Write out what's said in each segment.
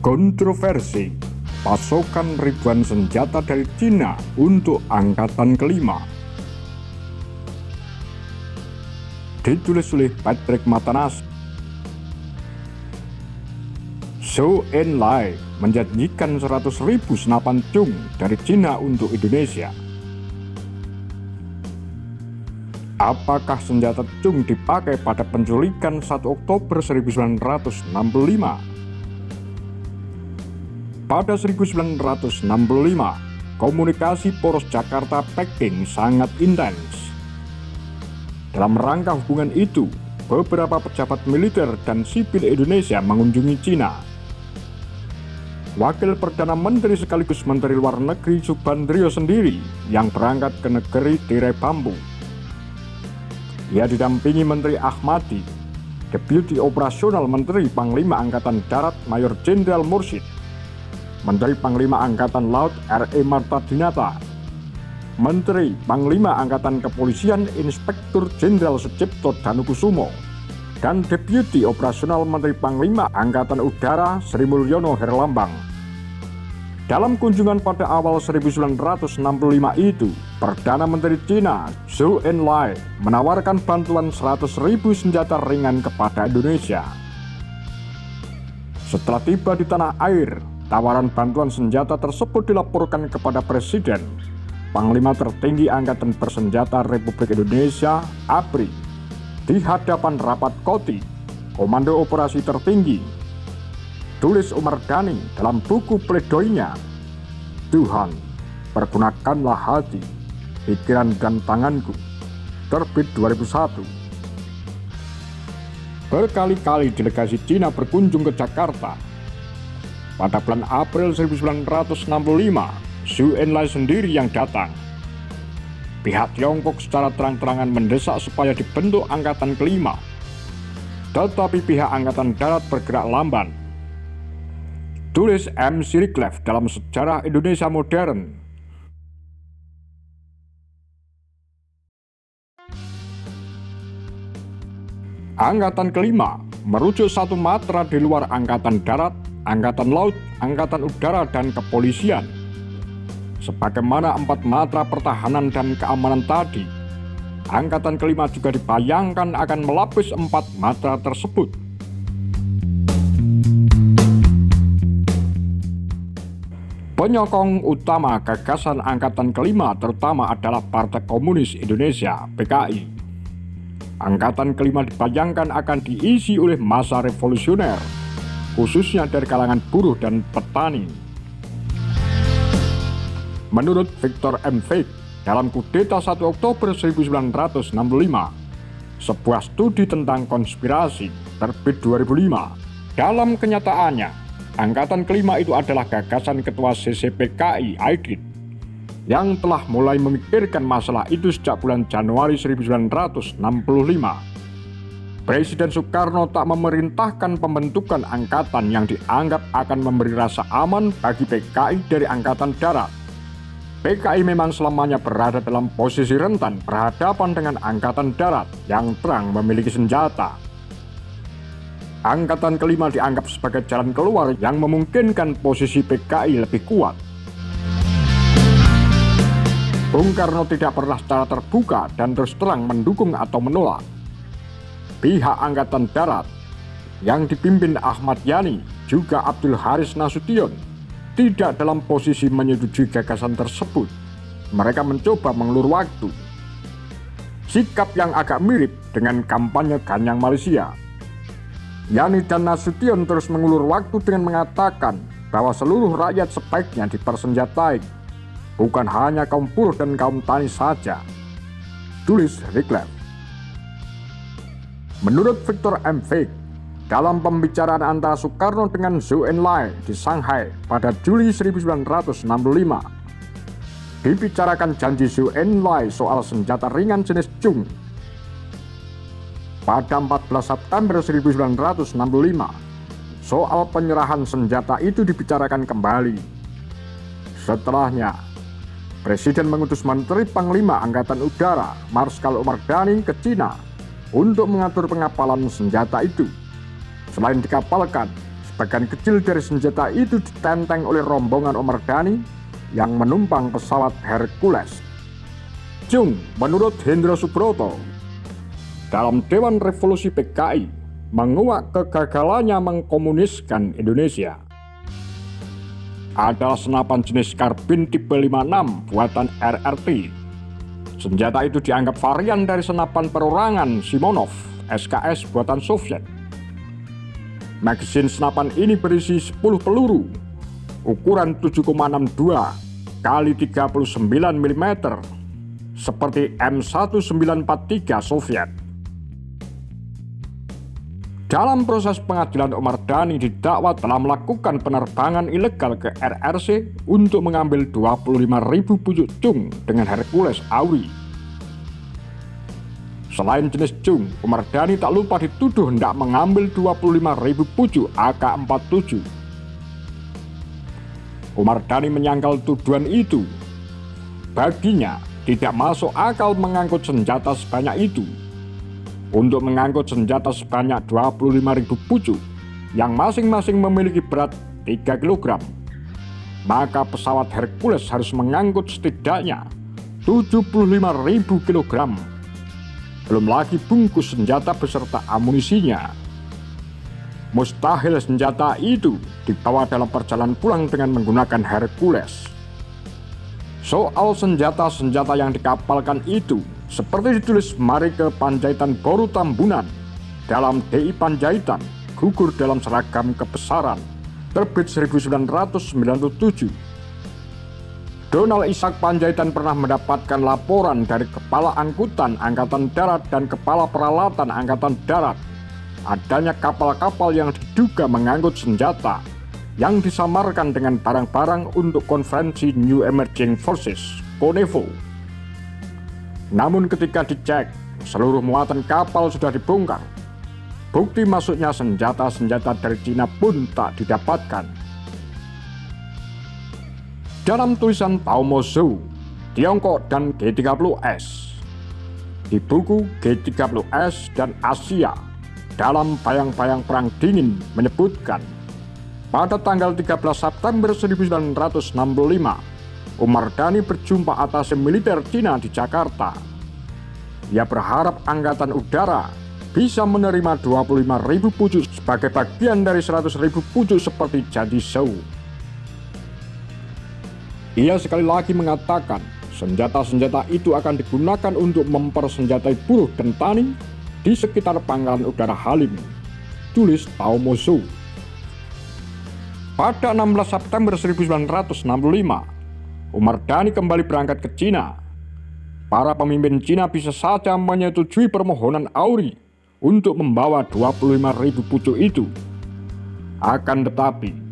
Kontroversi pasokan ribuan senjata dari Cina untuk angkatan kelima. Ditulis oleh Patrick Matanas. Zhou Enlai menjanjikan 100.000 senapan Chung dari Cina untuk Indonesia. Apakah senjata Chung dipakai pada penculikan 1 Oktober 1965? Pada 1965, komunikasi poros Jakarta-Peking sangat intens. Dalam rangka hubungan itu, beberapa pejabat militer dan sipil Indonesia mengunjungi Cina. Wakil Perdana Menteri sekaligus Menteri Luar Negeri Subandrio sendiri yang berangkat ke negeri tirai bambu. Ia didampingi Menteri Ahmadi, Deputi Operasional Menteri Panglima Angkatan Darat Mayor Jenderal Mursyid, Menteri Panglima Angkatan Laut R.E. Marta Dinata, Menteri Panglima Angkatan Kepolisian Inspektur Jenderal Sucipto Danukusumo, dan Deputi Operasional Menteri Panglima Angkatan Udara Sri Mulyono Herlambang. Dalam kunjungan pada awal 1965 itu, Perdana Menteri Cina Zhou Enlai menawarkan bantuan 100.000 senjata ringan kepada Indonesia. Setelah tiba di tanah air, tawaran bantuan senjata tersebut dilaporkan kepada Presiden, Panglima Tertinggi Angkatan Bersenjata Republik Indonesia ABRI, di hadapan rapat KOTI, Komando Operasi Tertinggi. Tulis Umar Dhani dalam buku pledoinya, "Tuhan, pergunakanlah hati, pikiran dan tanganku." Terbit 2001. Berkali-kali delegasi Cina berkunjung ke Jakarta. Pada bulan April 1965, Zhou Enlai sendiri yang datang. Pihak Tiongkok secara terang-terangan mendesak supaya dibentuk angkatan kelima. Tetapi pihak angkatan darat bergerak lamban. Tulis M. Siriklev dalam Sejarah Indonesia Modern. Angkatan kelima merujuk satu matra di luar angkatan darat, angkatan laut, angkatan udara, dan kepolisian. Sebagaimana 4 matra pertahanan dan keamanan tadi, angkatan kelima juga dibayangkan akan melapis 4 matra tersebut. Penyokong utama gagasan angkatan kelima terutama adalah Partai Komunis Indonesia (PKI). Angkatan kelima dibayangkan akan diisi oleh massa revolusioner, khususnya dari kalangan buruh dan petani. Menurut Victor M. Veith, dalam kudeta 1 Oktober 1965, sebuah studi tentang konspirasi terbit 2005, dalam kenyataannya, angkatan kelima itu adalah gagasan Ketua CCPKI Aidit yang telah mulai memikirkan masalah itu sejak bulan Januari 1965. Presiden Soekarno tak memerintahkan pembentukan angkatan yang dianggap akan memberi rasa aman bagi PKI dari angkatan darat. PKI memang selamanya berada dalam posisi rentan berhadapan dengan angkatan darat yang terang memiliki senjata. Angkatan kelima dianggap sebagai jalan keluar yang memungkinkan posisi PKI lebih kuat. Bung Karno tidak pernah secara terbuka dan terus terang mendukung atau menolak. Pihak Angkatan Darat yang dipimpin Ahmad Yani juga Abdul Haris Nasution tidak dalam posisi menyetujui gagasan tersebut. Mereka mencoba mengulur waktu. Sikap yang agak mirip dengan kampanye Ganyang Malaysia. Yani dan Nasution terus mengulur waktu dengan mengatakan bahwa seluruh rakyat sebaiknya dipersenjatai, bukan hanya kaum buruh dan kaum tani saja. Tulis Siriklev. Menurut Victor M. Veith, dalam pembicaraan antara Soekarno dengan Zhou Enlai di Shanghai pada Juli 1965, dibicarakan janji Zhou Enlai soal senjata ringan jenis Chung. Pada 14 September 1965, soal penyerahan senjata itu dibicarakan kembali. Setelahnya, Presiden mengutus Menteri Panglima Angkatan Udara Marskal Umar Dhani ke Cina untuk mengatur pengapalan senjata itu. Selain dikapalkan, sebagian kecil dari senjata itu ditenteng oleh rombongan Omar Dhani yang menumpang pesawat Hercules. Jung, menurut Hendro Subroto, dalam Dewan Revolusi PKI, menguak kegagalannya mengkomuniskan Indonesia. Adalah senapan jenis karbin tipe 56 buatan RRT. Senjata itu dianggap varian dari senapan perorangan Simonov SKS buatan Soviet. Magasin senapan ini berisi 10 peluru ukuran 7,62 kali 39 mm seperti M1943 Soviet. Dalam proses pengadilan, Omar Dhani didakwa telah melakukan penerbangan ilegal ke RRC untuk mengambil 25.000 pucuk cung dengan Hercules Auri. Selain jenis cung, Omar Dhani tak lupa dituduh hendak mengambil 25.000 pucuk AK-47. Omar Dhani menyangkal tuduhan itu. Baginya, tidak masuk akal mengangkut senjata sebanyak itu. Untuk mengangkut senjata sebanyak 25.000 pucuk yang masing-masing memiliki berat 3 kg, maka pesawat Hercules harus mengangkut setidaknya 75.000 kg. Belum lagi bungkus senjata beserta amunisinya. Mustahil senjata itu dibawa dalam perjalanan pulang dengan menggunakan Hercules. Soal senjata-senjata yang dikapalkan itu, seperti ditulis Marike Panjaitan Boru Tambunan dalam DI Panjaitan, gugur dalam seragam kebesaran, terbit 1997. Donald Ishak Panjaitan pernah mendapatkan laporan dari Kepala Angkutan Angkatan Darat dan Kepala Peralatan Angkatan Darat adanya kapal-kapal yang diduga mengangkut senjata yang disamarkan dengan barang-barang untuk konferensi New Emerging Forces (CONEVO). Namun ketika dicek, seluruh muatan kapal sudah dibongkar. Bukti masuknya senjata-senjata dari Cina pun tak didapatkan. Dalam tulisan Tao Mo Zhou, Tiongkok dan G30S, di buku G30S dan Asia dalam Bayang-Bayang Perang Dingin menyebutkan, pada tanggal 13 September 1965, Omar Dhani berjumpa atase militer Cina di Jakarta. Ia berharap Angkatan Udara bisa menerima 25.000 pucuk sebagai bagian dari 100.000 pucuk seperti janji Zhou. Ia sekali lagi mengatakan senjata-senjata itu akan digunakan untuk mempersenjatai buruh dan tani di sekitar Pangkalan Udara Halim, tulis Tao Mo Zhou. Pada 16 September 1965, Omar Dhani kembali berangkat ke Cina. Para pemimpin Cina bisa saja menyetujui permohonan Auri untuk membawa 25.000 pucuk itu. Akan tetapi,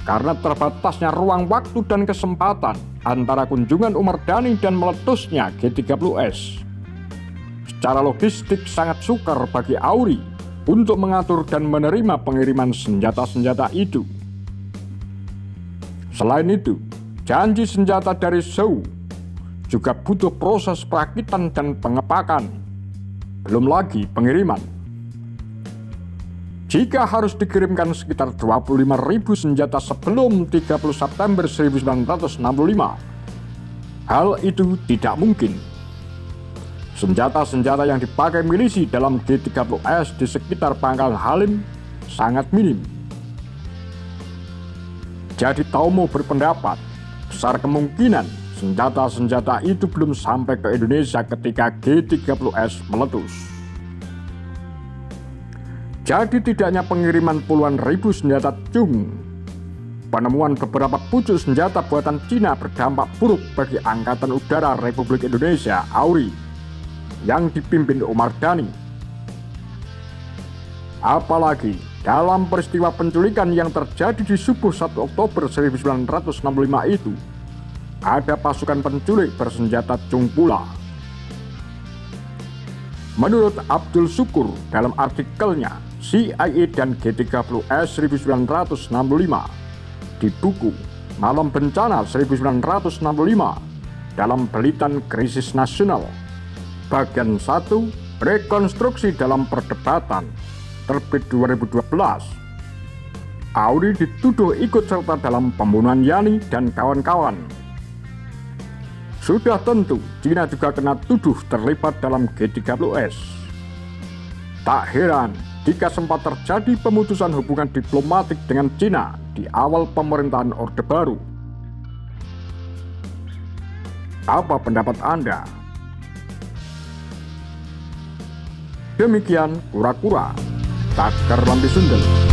karena terbatasnya ruang waktu dan kesempatan antara kunjungan Omar Dhani dan meletusnya G30S, secara logistik sangat sukar bagi Auri untuk mengatur dan menerima pengiriman senjata-senjata itu. Selain itu, janji senjata dari Zhou juga butuh proses perakitan dan pengepakan, belum lagi pengiriman. Jika harus dikirimkan sekitar 25.000 senjata sebelum 30 September 1965, hal itu tidak mungkin. Senjata-senjata yang dipakai milisi dalam G30S di sekitar Pangkalan Halim sangat minim. Jadi Tao Mo berpendapat, besar kemungkinan senjata-senjata itu belum sampai ke Indonesia ketika G30S meletus. Jadi tidaknya pengiriman puluhan ribu senjata cung, penemuan beberapa pucuk senjata buatan Cina berdampak buruk bagi Angkatan Udara Republik Indonesia (AURI) yang dipimpin Omar Dhani. Apalagi dalam peristiwa penculikan yang terjadi di subuh 1 Oktober 1965 itu, ada pasukan penculik bersenjata cung pula. Menurut Abdul Syukur dalam artikelnya CIA dan G30S 1965 di buku Malam Bencana 1965 dalam Belitan Krisis Nasional, bagian 1, Rekonstruksi dalam Perdebatan, terbit 2012. Auri dituduh ikut serta dalam pembunuhan Yani dan kawan-kawan. Sudah tentu, Cina juga kena tuduh terlibat dalam G30S. Tak heran jika sempat terjadi pemutusan hubungan diplomatik dengan Cina di awal pemerintahan Orde Baru. Apa pendapat Anda? Demikian Kura-Kura, Tagar Lambe Sundel.